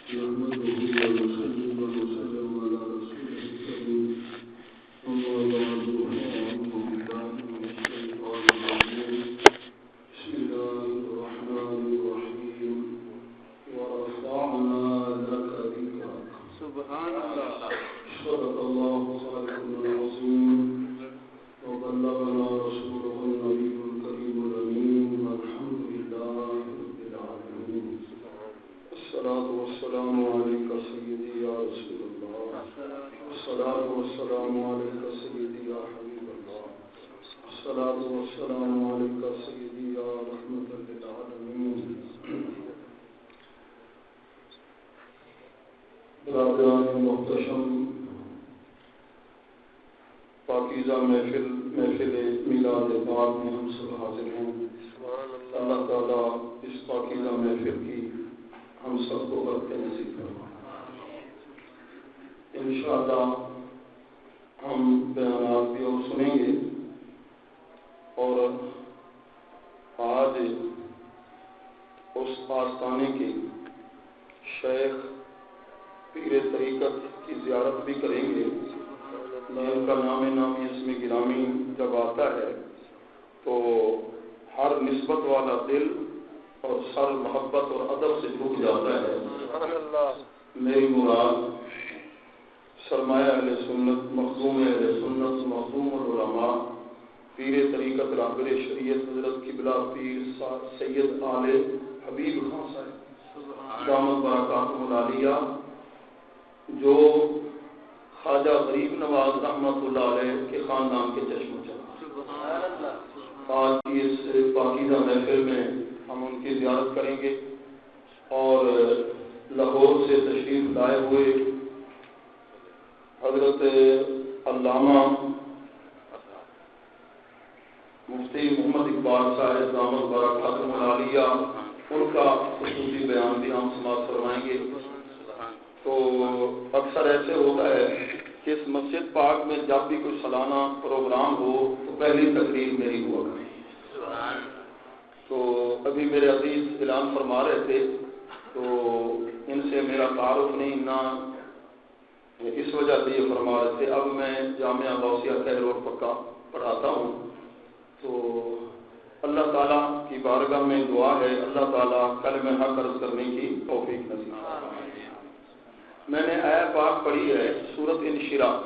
نحمده ونصلي ونسلم على رسوله الكريم أما بعد فأعوذ بالله من الشيطان الرجيم بسم الله الرحمن الرحيم ورفعنا لك ذكرك سبحان الله صدق الله خالقنا العظيم وبلغنا رسوله النبي الكريم الأمين والحمد لله رب العالمين الصلاة والسلام عليك سيدي يا رسول الله الصلاة والسلام عليك سيدي يا حبيب الله الصلاة والسلام عليك سيدي يا رحمة للعالمين برادران محتشم پاکیزہ محفل میلاد پاک میں ہم سب حاضر ہیں. اللہ تعالیٰ اس پاکیزہ محفل کی ہم سب کو برکت نصیب فرمائے. انشاءاللہ ہم بیانات بھی اور سنیں گے اور آج اس آستانے کے شیخ پیر طریقت کی زیارت بھی کریں گے جن کا نامی اس میں گرامی جب آتا ہے تو ہر نسبت والا دل اور سر محبت اور ادب سے جھک جاتا ہے. میری مراد سرمایہ اہل سنت مخدوم اہل سنت مخدوم العلماء پیر طریقت راہبر شریعت حضرت قبلہ پیر سید آل حبیب خان صاحب دامت برکاتہ العالیہ جو خواجہ غریب نواز رحمۃ اللہ علیہ کے خاندان کے چشم چلا. آج کی اس پاکیزہ محفل میں ہم ان کی زیارت کریں گے اور لاہور سے تشریف لائے ہوئے حضرت علامہ مفتی محمد اقبال صاحب دامت برکاتہ العالیہ ان کا خصوصی بیان بھی ہم سماعت فرمائیں گے. تو اکثر ایسے ہوتا ہے کہ اس مسجد پاک میں جب بھی کوئی سالانہ پروگرام ہو تو پہلی تقریر میری ہوا کرے. تو ابھی میرے عزیز اعلان فرما رہے تھے تو ان سے میرا تعارف نہیں نہ اس وجہ سے یہ فرما رہے تھے. اب میں جامعہ غوثیہ خیر روڈ پکا پڑھاتا ہوں تو اللہ تعالیٰ کی بارگاہ میں دعا ہے اللہ تعالیٰ کلمہ حق عرض کرنے کی توفیق نصیب فرمائے. میں نے آیت پاک پڑھی ہے سورۃ انشراح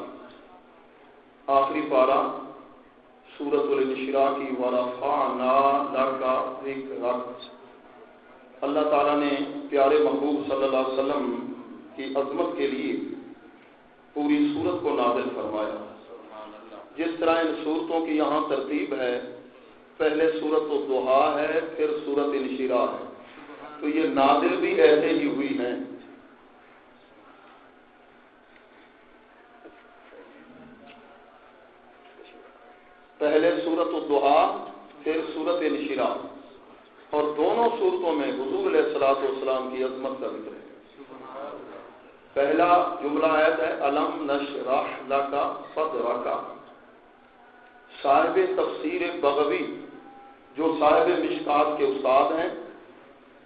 آخری پارہ سورۃ الانشراح کی ورفعنا لک ذکرک. اللہ تعالیٰ نے پیارے محبوب صلی اللہ علیہ وسلم کی عظمت کے لیے پوری سورت کو نازل فرمایا. جس طرح ان سورتوں کی یہاں ترتیب ہے پہلے سورۃ الضحیٰ ہے پھر سورۃ انشراح ہے تو یہ نازل بھی ایسے ہی ہوئی ہیں. پہلے سورۃ الضحیٰ پھر سورۃ انشراح اور دونوں صورتوں میں حضور علیہ الصلوۃ والسلام کی عظمت کا ذکر ہے. پہلا جملہ آیت ہے الم نشرح لک صدرک. صاحب تفسیر بغوی جو صاحب مشکات کے استاد ہیں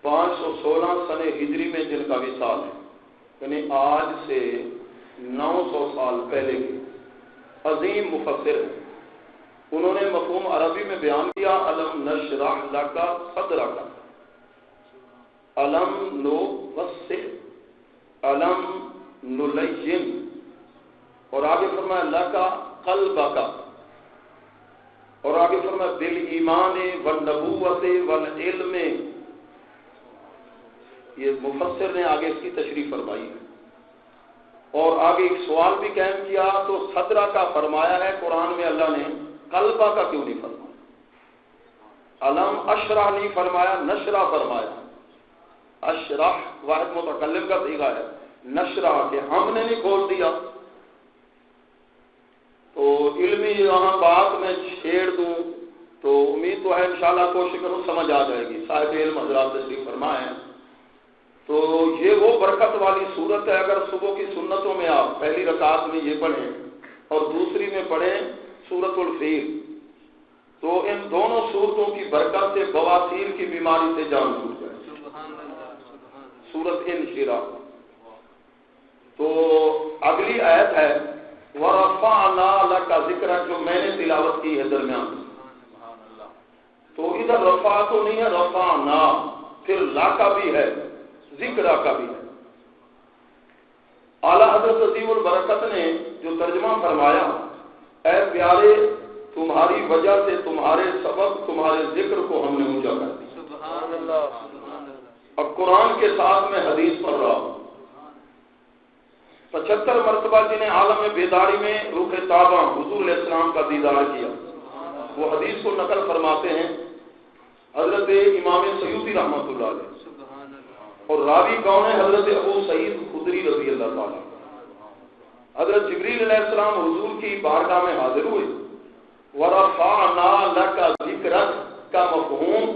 516 سنہ ہجری میں جن کا وصال ہے یعنی آج سے 900 سال پہلے کے عظیم مفسر ہیں. انہوں نے مفہوم عربی میں بیان کیا الم نشرح لک صدرک الم نوسع الم نلین اور آگے فرمایا لک قلبک اور آگے فرمایا بالایمان والنبوۃ والعلم. یہ مفسر نے آگے اس کی تشریح فرمائی ہے اور آگے ایک سوال بھی قائم کیا تو صدرہ کا فرمایا ہے قرآن میں اللہ نے قلبہ کا کیوں نہیں فرمایا. علم اشرح نہیں فرمایا نشرح فرمایا. اشرح واحد متکلم کا صیغہ ہے نشرح کہ ہم نے نہیں کھول دیا. تو علمی یہاں بات میں چھیڑ دوں تو امید تو ہے انشاءاللہ کوشش کروں سمجھ آ جائے گی. صاحب علم حضرات تشریف فرمائیں تو یہ وہ برکت والی صورت ہے. اگر صبح کی سنتوں میں آپ پہلی رکعت میں یہ پڑھیں اور دوسری میں پڑھیں سورۃ الفیل تو ان دونوں صورتوں کی برکت سے بواسیر کی بیماری سے جان چھوٹ جائے. سورۃ انشراح تو اگلی آیت ہے وَرَفَعْنَا لَكَ ذِكْرَكَ، جو میں نے تلاوت کی ہے درمیان. تو ادھر رفع تو نہیں ہے، رفعنا، پھر لا کا بھی ہے، ذکر کا بھی ہے. اعلیٰ حضرت عظیم البرکت نے جو ترجمہ فرمایا، اے پیارے تمہاری وجہ سے، تمہارے سبب، تمہارے ذکر کو ہم نے اونچا کر دیا. سبحان اللہ. اب قرآن کے ساتھ میں حدیث پڑھ رہا ہوں. 75 مرتبہ جنہیں عالم بیداری میں روح تابہ حضور علیہ السلام کا دیدار کیا، وہ حدیث کو نقل فرماتے ہیں حضرت امام سیوطی رحمۃ اللہ علیہ، اور راوی کون ہے؟ حضرت ابو سعید خدری رضی اللہ تعالیٰ. حضرت جبریل علیہ السلام حضور کی بارگاہ میں حاضر ہوئے. وَرَفَعْنَا لَكَ ذِكْرَكَ کا مفہوم،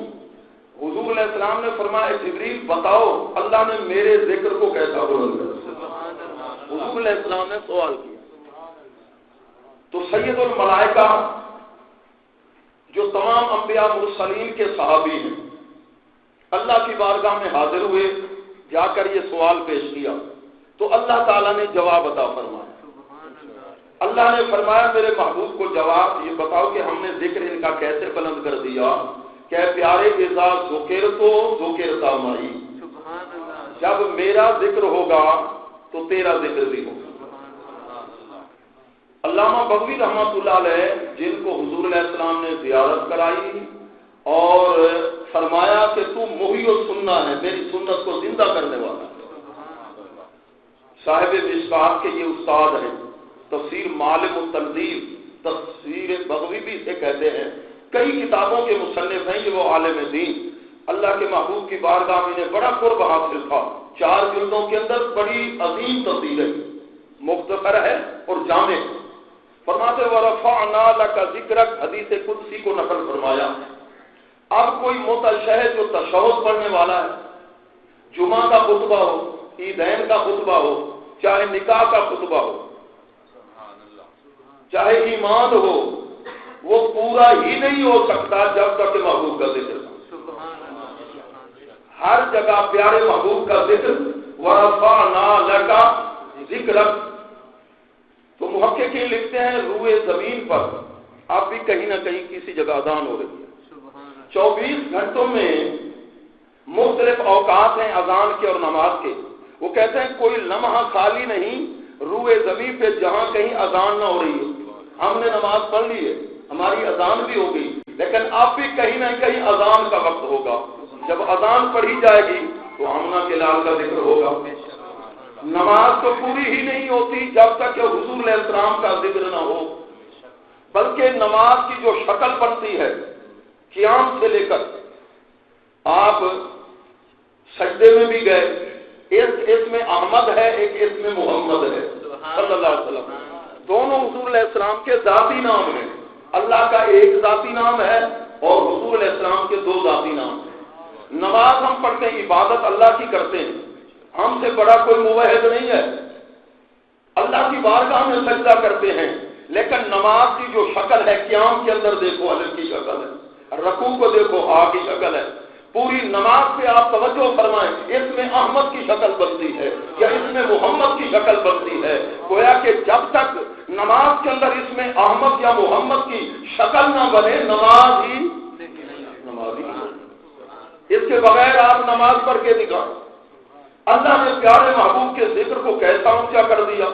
حضور علیہ السلام نے فرمایا جبریل بتاؤ اللہ نے میرے ذکر کو کیسا بلند کر. حضور علیہ السلام نے سوال کیا. تو سید الملائکہ جو تمام انبیاء مرسلین کے صحابی ہیں، اللہ کی بارگاہ میں حاضر ہوئے، جا کر یہ سوال پیش کیا تو اللہ تعالیٰ نے جواب عطا فرمایا. اللہ نے فرمایا میرے محبوب کو جواب یہ بتاؤ کہ ہم نے ذکر ان کا کیسے بلند کر دیا. کہ پیارے اذا ذکرتو ذکرتا معی، جب میرا ذکر ہوگا تو تیرا ذکر بھی ہوگا. علامہ بغوی رحمۃ اللہ علیہ، جن کو حضور علیہ السلام نے زیارت کرائی اور فرمایا کہ تو محی السنہ ہے، میری سنت کو زندہ کرنے والا، صاحب مشکات کے یہ استاد ہیں. تفسیر معالم التنزیل، تفسیر بغوی بھی اسے کہتے ہیں. کئی کتابوں کے مصنف ہیں کہ وہ عالم دین. اللہ کے محبوب کی بارگاہ میں انہیں بڑا قرب حاصل تھا. 4 جلدوں کے اندر بڑی عظیم تفسیر ہے، مختصر ہے اور جامع. فرماتے وَرَفَعْنَا لَكَ ذِكْرَكَ، حدیث قدسی کو نقل فرمایا. اب کوئی متشہد ہے جو تشہد پڑھنے والا ہے، جمعہ کا خطبہ ہو، عیدین کا خطبہ ہو، چاہے نکاح کا خطبہ ہو، چاہے ایمان ہو، وہ پورا ہی نہیں ہو سکتا جب تک کہ محبوب کا ذکر. ہر جگہ پیارے محبوب کا ذکر، وَرَفَعْنَا لَكَ ذِكْرَكَ. تو محققین لکھتے ہیں روئے زمین پر آپ بھی کہیں نہ کہیں کسی جگہ اذان ہو رہی ہے. 24 گھنٹوں میں مختلف اوقات ہیں اذان کے اور نماز کے. وہ کہتے ہیں کوئی لمحہ خالی نہیں روئے زمین پہ جہاں کہیں اذان نہ ہو رہی ہے. ہم نے نماز پڑھ لی ہے، ہماری اذان بھی ہو گئی، لیکن اب بھی کہیں نہ کہیں اذان کا وقت ہوگا. جب اذان پڑھی جائے گی تو آمنہ کے لال کا ذکر ہوگا. نماز تو پوری ہی نہیں ہوتی جب تک کہ حضور علیہ السلام کا ذکر نہ ہو. بلکہ نماز کی جو شکل بنتی ہے قیام سے لے کر آپ سجدے میں بھی گئے، ایک اس میں احمد ہے، ایک اس میں محمد ہے صلی اللہ علیہ وسلم. دونوں حضور علیہ السلام کے ذاتی نام ہیں. اللہ کا ایک ذاتی نام ہے اور حضور علیہ السلام کے 2 ذاتی نام ہیں. نماز ہم پڑھتے ہیں، عبادت اللہ کی کرتے ہیں، ہم سے بڑا کوئی موحد نہیں ہے. اللہ کی بارگاہ میں سجدہ کرتے ہیں، لیکن نماز کی جو شکل ہے قیام کے اندر دیکھو الگ کی شکل ہے، رکوع کو دیکھو آ کی شکل ہے. پوری نماز پہ آپ توجہ فرمائیں، اس میں احمد کی شکل بنتی ہے یا اس میں محمد کی شکل بنتی ہے. گویا کہ جب تک نماز کے اندر اس میں احمد یا محمد کی شکل نہ بنے نماز ہی اس کے بغیر آپ نماز پڑھ کے دکھائیں. اللہ نے پیارے محبوب کے ذکر کو کیسا اونچا کر دیا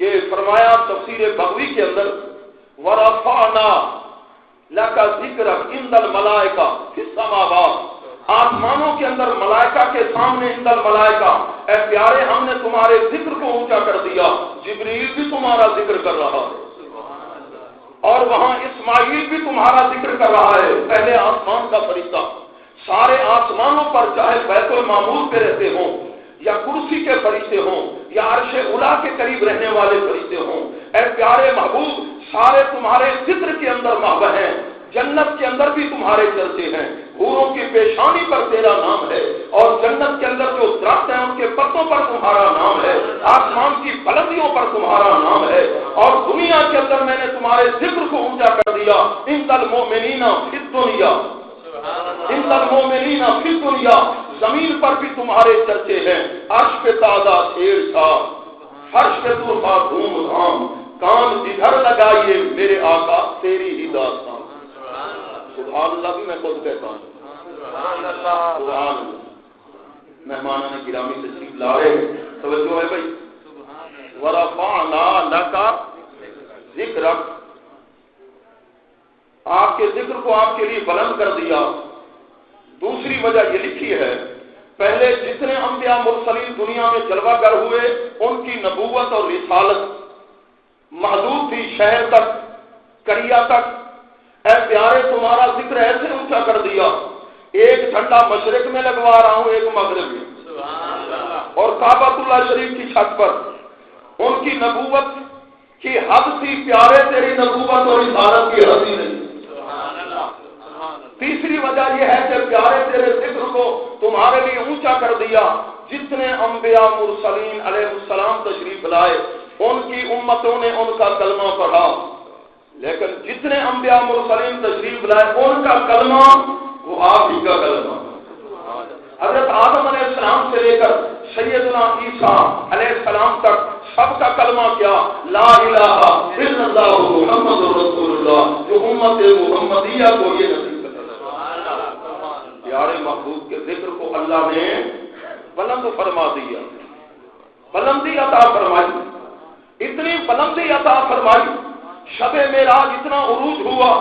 کہ فرمایا تفسیر بغوی کے اندر وَرَفَعْنَا لَكَ ذِكْرَكَ عِندَ الْمَلَائِكَةِ فِي السَّمَاوَاتِ، آسمانوں کے اندر ملائکہ کے سامنے عند الملائکہ، اے پیارے ہم نے تمہارے ذکر کو اونچا کر دیا. جبریل بھی تمہارا ذکر کر رہا ہے اور وہاں اسماعیل بھی تمہارا ذکر کر رہا ہے، پہلے آسمان کا فرشتہ. سارے آسمانوں پر چاہے بیت المعمور پہ رہتے ہوں یا کرسی کے فرشتے ہوں یا عرش اولیٰ کے قریب رہنے والے فرشتے ہوں، اے پیارے محبوب سارے تمہارے ذکر کے اندر محو ہیں. جنت کے اندر بھی تمہارے چرچے ہیں، حوروں کی پیشانی پر تیرا نام ہے اور جنت کے اندر جو درخت ہیں ان کے پتوں پر تمہارا نام ہے، آسمان کی بلندیوں پر تمہارا نام ہے، اور دنیا کے اندر میں نے تمہارے ذکر کو اونچا کر دیا. ان المؤمنین فی الدنیا ان المومنین فی الدنیا، زمین پر بھی تمہارے چرچے ہیں، عرش پہ تازہ چھیڑ چھاڑ، فرش پہ طوفان دھوم دھام، کان جدھر لگائیے میرے آقا تیری ہی داستان۔ سبحان اللہ بھی میں خود کہتا ہوں، سبحان اللہ۔ مہمانان گرامی تشریف لا رہے ہیں، توجہ ہے بھائی۔ ورفعنا لک ذکرک، آپ کے ذکر کو آپ کے لیے بلند کر دیا۔ دوسری وجہ یہ لکھی ہے، پہلے جتنے انبیاء مرسلین دنیا میں جلوہ گر ہوئے ان کی نبوت اور رسالت محدود تھی شہر تک، قریہ تک۔ اے پیارے تمہارا ذکر ایسے اونچا کر دیا، ایک جھنڈا مشرق میں لگوا رہا ہوں، ایک مغرب میں، اور کعبۃ اللہ شریف کی چھت پر۔ ان کی نبوت کی حد تھی پیارے، تیری نبوت اور رسالت کی حد ہی نہیں۔ تیسری وجہ یہ ہے کہ پیارے تیرے ذکر کو تمہارے لیے اونچا کر دیا۔ جتنے انبیاء مرسلین علیہ السلام تشریف لائے ان کی امتوں نے ان کا کلمہ پڑھا، لیکن جتنے انبیاء مرسلین تشریف لائے ان کا کلمہ وہ آپ ہی کا کلمہ۔ حضرت آدم علیہ السلام سے لے کر سیدنا عیسیٰ علیہ السلام تک سب کا کلمہ کیا؟ لا الہ الا اللہ محمد رسول اللہ، جو امت محمدیہ کو یہ نصیب کرتا۔ پیارے محبوب کے ذکر کو اللہ نے بلند فرما دیا، بلندی عطا فرمائی، اتنی بلندی عطا فرمائی، شب معراج اتنا عروج ہوا۔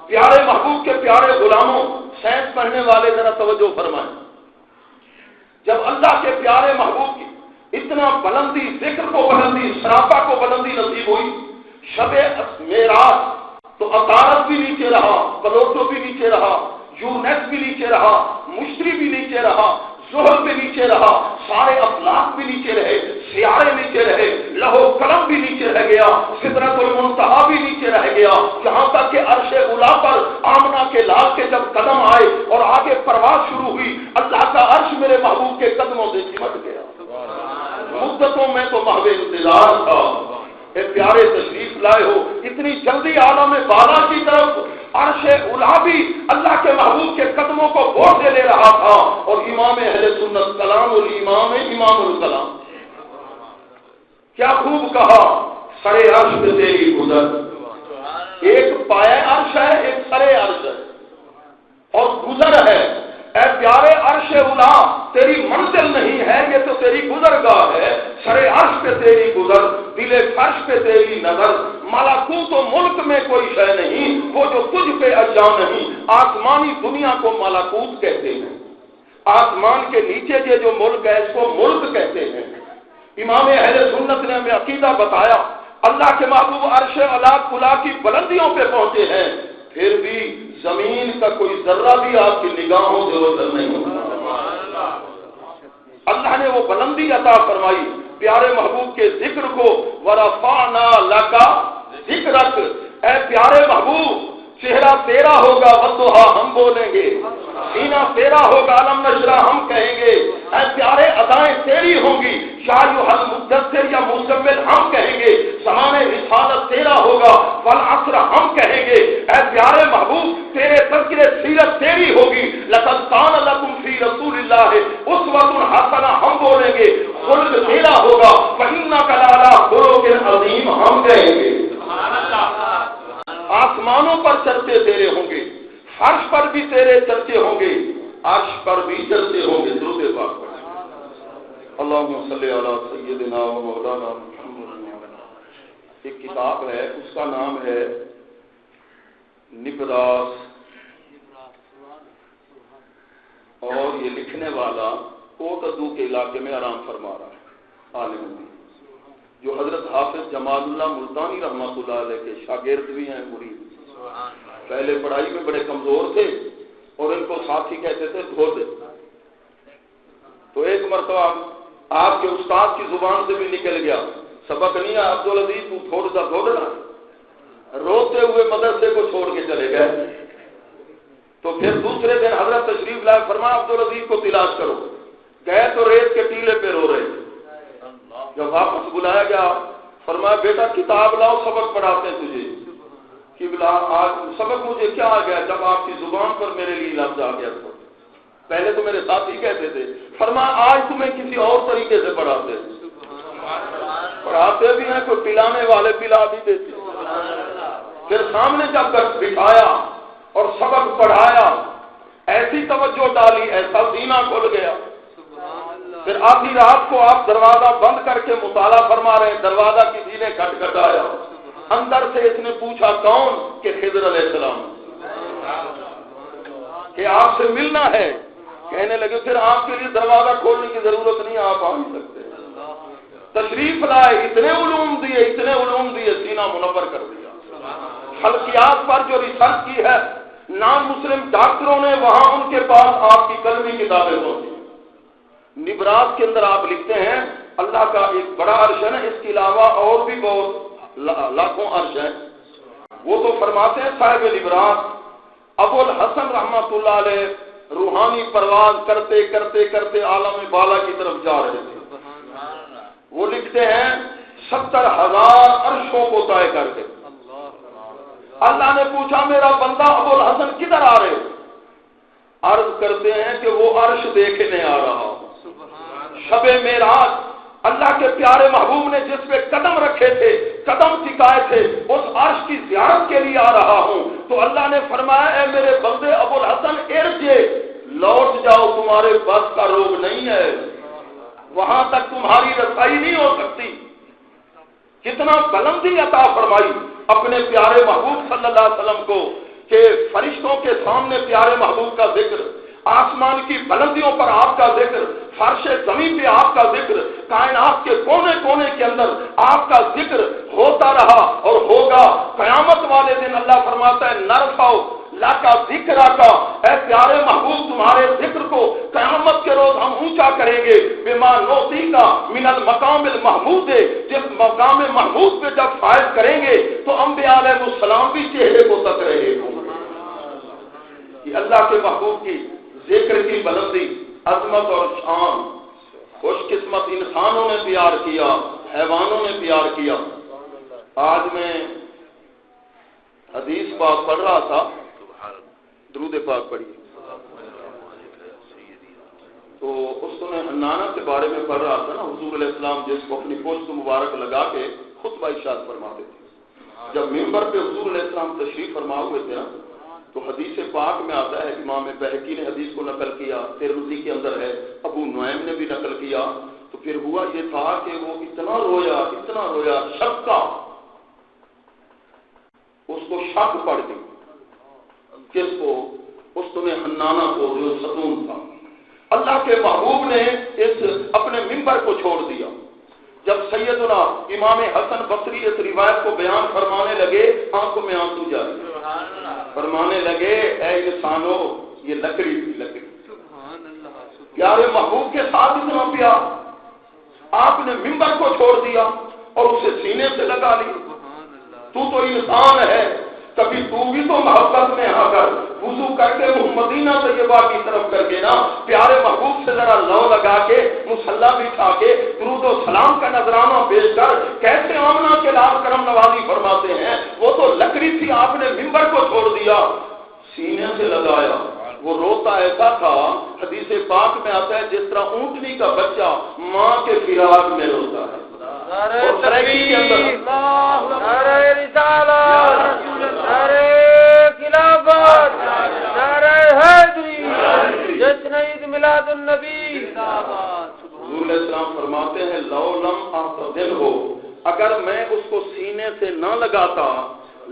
پیارے محبوب کے پیارے غلاموں، سینس پڑھنے والے ذرا توجہ فرمائیں، جب اللہ کے پیارے محبوب کی اتنا بلندی، ذکر کو بلندی، سراپا کو بلندی نصیب ہوئی، شب معراج تو عطارد بھی نیچے رہا، پلوٹو بھی نیچے رہا، یونس بھی نیچے رہا، مشتری بھی نیچے رہا، زحل بھی نیچے رہا، سارے افلاک بھی نیچے رہے، سیارے نیچے رہے، لوح قلم بھی نیچے رہ گیا، سدرۃ المنتہا بھی نیچے رہ گیا، یہاں تک کہ عرش اولی پر آمنہ کے لال کے جب قدم آئے اور آگے پرواز شروع ہوئی، اللہ کا عرش میرے محبوب کے قدموں سے سمٹ گیا۔ مدتوں میں تو محو انتظار تھا، اے پیارے تشریف لائے ہو، اتنی جلدی عالم بالا کی طرف عرش اولی بھی اللہ کے محبوب کے قدموں کو گود لے رہا تھا، اور امام اہل سنت کلام الامام امام الکلام، کیا خوب کہا، سرے عرش پہ تیری گزر، ایک پائے عرش ہے، ایک سرے عرش ہے، اور گزر ہے۔ اے پیارے عرش اولی تیری منزل نہیں ہے، یہ تو تیری گزرگاہ ہے، سرے عرش پہ تیری گزر، دل فرش پہ تیری نظر، ملکوت و ملک میں کوئی شے نہیں وہ جو تجھ پہ اجا نہیں۔ آسمانی دنیا کو ملکوت کہتے ہیں، آسمان کے نیچے یہ جو ملک ہے اس کو ملک کہتے ہیں۔ امام اہل سنت نے ہمیں عقیدہ بتایا، اللہ کے محبوب عرش اعلیٰ کی بلندیوں پہ پہنچے ہیں، پھر بھی زمین کا کوئی ذرہ بھی آپ کی نگاہوں سے اوپر نہیں ہوتا۔ اللہ نے وہ بلندی عطا فرمائی پیارے محبوب کے ذکر کو، ورفعنا لک ذکرک، اے پیارے محبوب چہرہ تیرا ہوگا والضحیٰ ہم بولیں گے، سینہ تیرا ہوگا علم نشرح ہم کہیں گے، اے پیارے ادائیں تیری ہوں گی، یا ایھا المدثر یا مزمل ہم کہیں گے، زمان رسالت تیرا ہوگا، والعصر ہم کہیں گے، اے پیارے محبوب تیرے تذکرے سیرت تیری ہوگی، لقد کان لکم فی رسول اللہ اسوۃ حسنہ ہم بولیں گے، خلق تیرا ہوگا، وانک لعلی خلق عظیم ہم کہیں گے۔ آسمانوں پر چرچے تیرے ہوں گے، فرش پر بھی تیرے چرچے ہوں گے، عرش پر بھی چرچے ہوں گے۔ درود پاک پڑھیں۔ اللہم صلی علی سیدنا و مولانا محمد۔ ایک کتاب ہے، اس کا نام ہے نبراس، اور یہ لکھنے والا کوٹدو کے علاقے میں آرام فرما رہا ہے، عالم بھی، جو حضرت حافظ جمال اللہ ملتانی رحمۃ اللہ علیہ کے شاگرد بھی ہیں، مرید۔ پہلے پڑھائی میں بڑے کمزور تھے اور ان کو ساتھی کہتے تھے دھود۔ تو ایک مرتبہ آپ کے استاد کی زبان سے بھی نکل گیا، سبق نہیں ہے عبدالعزیز تو تھوڑا سا دھوڑنا، روتے ہوئے مدرسے کو چھوڑ کے چلے گئے۔ تو پھر دوسرے دن حضرت تشریف لائے، فرمایا عبدالعزیز کو تلاش کرو، گئے تو ریت کے ٹیلے پہ رو رہے تھے۔ جب واپس بلایا گیا، فرمایا بیٹا کتاب لاؤ، سبق پڑھاتے ہیں تجھے۔ قبلہ آج سبق مجھے کیا آ گیا جب آپ کی زبان پر میرے لیے لفظ آ گیا تھا. پہلے تو میرے ساتھی کہتے تھے، فرمایا آج تمہیں کسی اور طریقے سے پڑھاتے بھی ہیں، کوئی پلانے والے پلا بھی دیتے. پھر سامنے جب بٹھایا اور سبق پڑھایا، ایسی توجہ ڈالی، ایسا سینہ کھل گیا. پھر آدھی رات کو آپ دروازہ بند کر کے مطالعہ فرما رہے ہیں، دروازہ کسی نے کھٹکھٹایا، اندر سے اس نے پوچھا کون؟ کہ خضر علیہ السلام، کہ آپ سے ملنا ہے. کہنے لگے پھر آپ کے لیے دروازہ کھولنے کی ضرورت نہیں، آپ آ نہیں سکتے. تشریف لائے، اتنے علوم دیے، سینہ منور کر دیا. خلقیات پر جو ریسرچ کی ہے نان مسلم ڈاکٹروں نے، وہاں ان کے پاس آپ کی قلمی کتابیں ہوتی. نبرات کے اندر آپ لکھتے ہیں اللہ کا ایک بڑا عرش ہے نا، اس کے علاوہ اور بھی بہت لاکھوں عرش ہیں. وہ تو فرماتے ہیں صاحب نبرات ابو الحسن رحمۃ اللہ علیہ روحانی پرواز کرتے کرتے کرتے عالم بالا کی طرف جا رہے تھے. وہ لکھتے ہیں 70,000 عرشوں کو طے کر کے. اللہ نے پوچھا میرا بندہ ابو الحسن کدھر آ رہے؟ عرض کرتے ہیں کہ وہ عرش دیکھنے آ رہا. شب معراج اللہ کے پیارے محبوب نے جس پہ قدم رکھے تھے، قدم ٹکائے تھے، اس عرش کی زیارت کے لیے آ رہا ہوں. تو اللہ نے فرمایا اے میرے بندے ابو الحسن ارجع، لوٹ جاؤ، تمہارے بس کا روگ نہیں ہے، وہاں تک تمہاری رسائی نہیں ہو سکتی. کتنا بلندی عطا فرمائی اپنے پیارے محبوب صلی اللہ علیہ وسلم کو کہ فرشتوں کے سامنے پیارے محبوب کا ذکر، آسمان کی بلندیوں پر آپ کا ذکر، فرش زمین پہ آپ کا ذکر، کائنات کے کونے کونے کے اندر آپ کا ذکر ہوتا رہا اور ہوگا. قیامت والے دن اللہ فرماتا ہے نرفعو لکا ذکرکا، اے پیارے محبوب تمہارے ذکر کو قیامت کے روز ہم اونچا کریں گے. بما نوتیکا من المقام المحمود، جس مقام محمود پہ جب فائز کریں گے تو انبیاء علیہ السلام بھی چہرے کو تک رہے ہوں. یہ اللہ کے محبوب کی ذکر کی بلندی، عظمت اور شان. خوش قسمت انسانوں نے پیار کیا، حیوانوں نے پیار کیا. آج میں حدیث پاک پڑھ رہا تھا، درود پاک پڑھی، تو اس میں حنانہ کے بارے میں پڑھ رہا تھا نا. حضور علیہ السلام جس کو اپنی پوشت مبارک لگا کے خطبہ ارشاد فرماتے تھے. جب ممبر پہ حضور علیہ السلام تشریف فرما ہوئے تھے نا، تو حدیث پاک میں آتا ہے، امام بہقی نے حدیث کو نقل کیا، ترمذی کے اندر ہے، ابو نعیم نے بھی نقل کیا. تو پھر ہوا یہ تھا کہ وہ اتنا رویا شک کا، اس کو شک پڑ گئی. کس کو؟ اس تمہیں حنانہ کو جو ستون تھا. اللہ کے محبوب نے اس اپنے ممبر کو چھوڑ دیا. جب سیدنا امام حسن بصری اس روایت کو بیان فرمانے لگے، آنکھوں میں آنسو جاری، فرمانے لگے اے انسانو یہ لکڑی تھی، لکڑی. پیارے محبوب کے ساتھ اتنا پیار، آپ نے ممبر کو چھوڑ دیا اور اسے سینے سے لگا لی. تو انسان ہے، کبھی تو بھی تو محبت میں آ کر وضو کر کے مدینہ طیبہ کی طرف کر کے نا پیارے محبوب سے ذرا لو لگا کے مصلی بٹھا کے درود و سلام کا نذرانہ پیش کر کیسے آمنہ کے لال کرم نوازی فرماتے ہیں. وہ تو لکڑی تھی، آپ نے ممبر کو چھوڑ دیا، سینے سے لگایا. وہ روتا ایسا تھا، حدیث پاک میں آتا ہے جس طرح اونٹنی کا بچہ ماں کے فراق میں روتا ہے. میلاد النبی. حضور علیہ السلام فرماتے ہیں لو لم اعتدل ہو، اگر میں اس کو سینے سے نہ لگاتا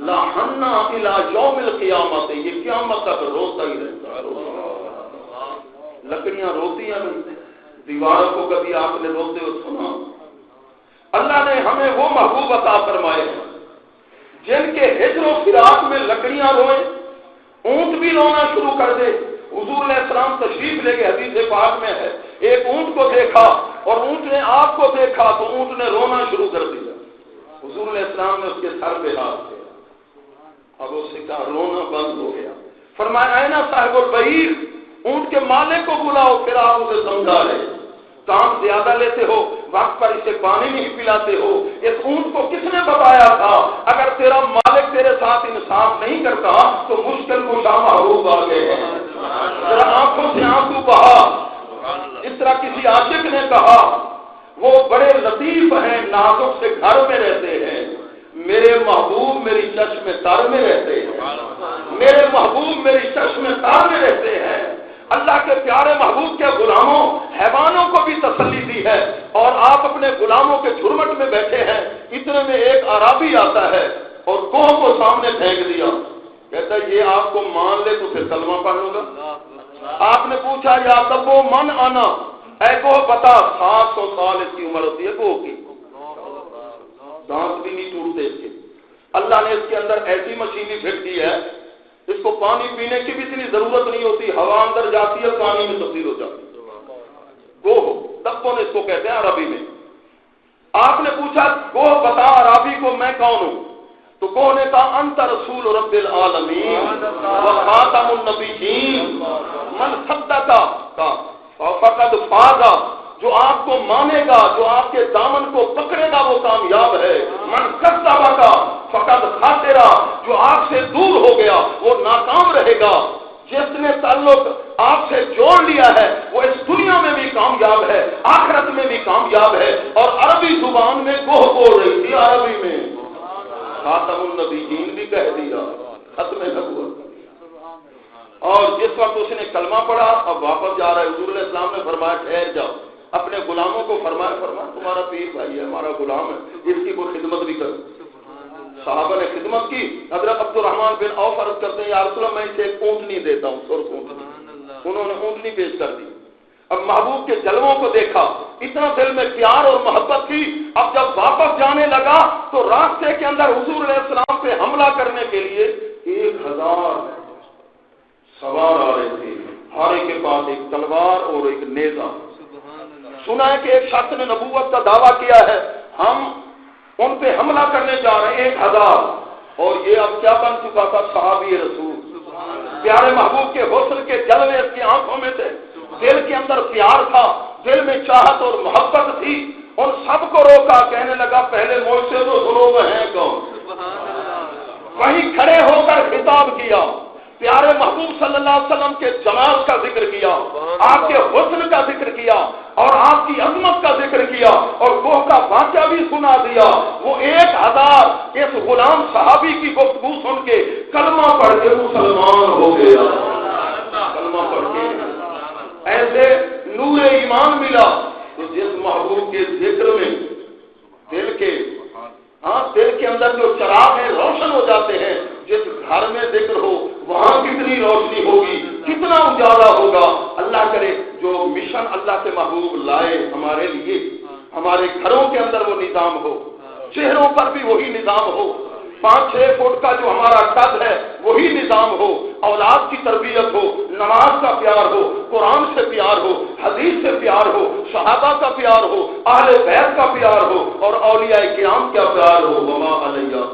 لحنا الی یوم القیامت، یہ قیامت تک روتا ہی رہتا. لکڑیاں روتی ہیں، دیواروں کو کبھی آپ نے روتے ہو سنا؟ اللہ نے ہمیں وہ محبوب عطا فرمائے جن کے ہجر و فراق میں لکڑیاں روئیں، اونٹ بھی رونا شروع کر دے. حضور علیہ السلام تشریف لے کے حدیث پاک میں ہے، ایک اونٹ کو دیکھا اور اونٹ نے آپ کو دیکھا تو اونٹ نے رونا شروع کر دیا. حضور علیہ السلام نے اس کے سر پہ ہاتھ کیا، اب اس کا رونا بند ہو گیا. فرمایا اے نا صاحب البعیر، اونٹ کے مالک کو بلاؤ. پھر آپ اسے سمجھا رہے. کام زیادہ لیتے ہو، وقت پر اسے پانی نہیں پلاتے ہو۔ اس اونٹ کو کس نے بتایا تھا؟ اگر تیرا مالک تیرے ساتھ انصاف نہیں کرتا تو مشکل کشا محبوب آ گئے ہیں۔ ذرا آنکھوں سے آنسو بہا۔ اس طرح کسی عاشق نے کہا، وہ بڑے لطیف ہیں، نازک سے گھر میں رہتے ہیں، میرے محبوب میری چشم تر میں رہتے ہیں، میرے محبوب میری چشم تر میں رہتے ہیں۔ اللہ کے پیارے محبوب کے غلاموں، حیوانوں کو بھی تسلی دی ہے، اور آپ اپنے غلاموں کے جھرمٹ میں بیٹھے ہیں۔ اتنے میں ایک عرابی آتا ہے اور کوہ کو سامنے پھینک دیا، کہتا ہے یہ آپ کو مان لے تو پھر کلمہ پڑھ لوں گا۔ آپ نے پوچھا یا تب وہ من آنا، اے کوہ بتا 700 سال اس کی عمر ہوتی ہے کوہ کی، دانت بھی نہیں ٹوٹتے اس کے۔ اللہ نے اس کے اندر ایسی مشینی پھٹ دی ہے، اس کو پانی پینے کی بھی اتنی ضرورت نہیں ہوتی، ہوا اندر جاتی ہے پانی میں تبدیل ہو جاتی ہے۔ گوہ تبوں نے اس کو کہتے ہیں عربی میں۔ آپ نے پوچھا گوہ بتا عربی کو میں کون ہوں؟ تو گوہ نے کہا انت رسول رب العالمین و خاتم النبیین من صدق فقد فاز، جو آپ کو مانے گا، جو آپ کے دامن کو پکڑے گا وہ کامیاب ہے۔ من کذب کا فقد خاسر، جو آپ سے دور ہو گیا وہ ناکام رہے گا۔ جس نے تعلق آپ سے جوڑ لیا ہے وہ اس دنیا میں بھی کامیاب ہے، آخرت میں بھی کامیاب ہے۔ اور عربی زبان میں گوہ بول رہی تھی، عربی میں خاتم النبیین بھی کہہ دیا، ختم نبوت۔ اور جس وقت اس نے کلمہ پڑھا، اب واپس جا رہا ہے، حضور علیہ السلام نے فرمایا ٹھہر جاؤ، اپنے غلاموں کو فرمایا تمہارا پیر بھائی ہے، ہمارا غلام ہے، اس کی کوئی خدمت بھی کرو۔ صحابہ نے خدمت کی۔ حضرت عبد الرحمن بن عوف عرض کرتے ہیں یا رسول اللہ میں اسے ایک اونٹنی دیتا ہوں، سرخ اونٹنی۔ انہوں نے اونٹنی پیش کر دی۔ اب محبوب کے جلووں کو دیکھا، اتنا دل میں پیار اور محبت تھی۔ اب جب واپس جانے لگا تو راستے کے اندر حضور علیہ السلام پہ حملہ کرنے کے لیے 1000 سوار آ رہے تھے، ہر ایک کے پاس ایک تلوار اور ایک نیزہ۔ سنا ہے کہ ایک شخص نے نبوت کا دعویٰ کیا ہے، ہم ان پہ حملہ کرنے جا رہے ہیں 1000، اور یہ اب کیا بن چکا تھا؟ صحابی رسول۔ پیارے محبوب کے حسن کے جلوے اس کی آنکھوں میں تھے، دل کے اندر پیار تھا، دل میں چاہت اور محبت تھی۔ ان سب کو روکا، کہنے لگا پہلے مجھ سے تو سنو وہ ہیں کون؟ وہیں کھڑے ہو کر خطاب کیا، پیارے محبوب صلی اللہ علیہ وسلم کے جمال کا ذکر کیا، آپ کے حسن کا ذکر کیا، اور آپ کی عظمت کا ذکر کیا، اور گوہ کا واقعہ بھی سنا دیا۔ وہ 1000 اس غلام صحابی کی گفتگو سن کے کلمہ پڑھ کے مسلمان ہو گیا۔ کلمہ پڑھ کے ایسے نور ایمان ملا۔ تو جس محبوب کے ذکر میں دل کے اندر جو چراغ ہیں روشن ہو جاتے ہیں، جس گھر میں ذکر ہو وہاں کتنی روشنی ہوگی، کتنا اجالا ہوگا۔ اللہ کرے جو مشن اللہ کے محبوب لائے ہمارے لیے، ہمارے گھروں کے اندر وہ نظام ہو، چہروں پر بھی وہی نظام ہو، 5-6 فٹ کا جو ہمارا قد ہے وہی نظام ہو، اولاد کی تربیت ہو، نماز کا پیار ہو، قرآن سے پیار ہو، حدیث سے پیار ہو، صحابہ کا پیار ہو، اہل بیت کا پیار ہو، اور اولیاء کرام کا پیار ہو۔ وما علیہ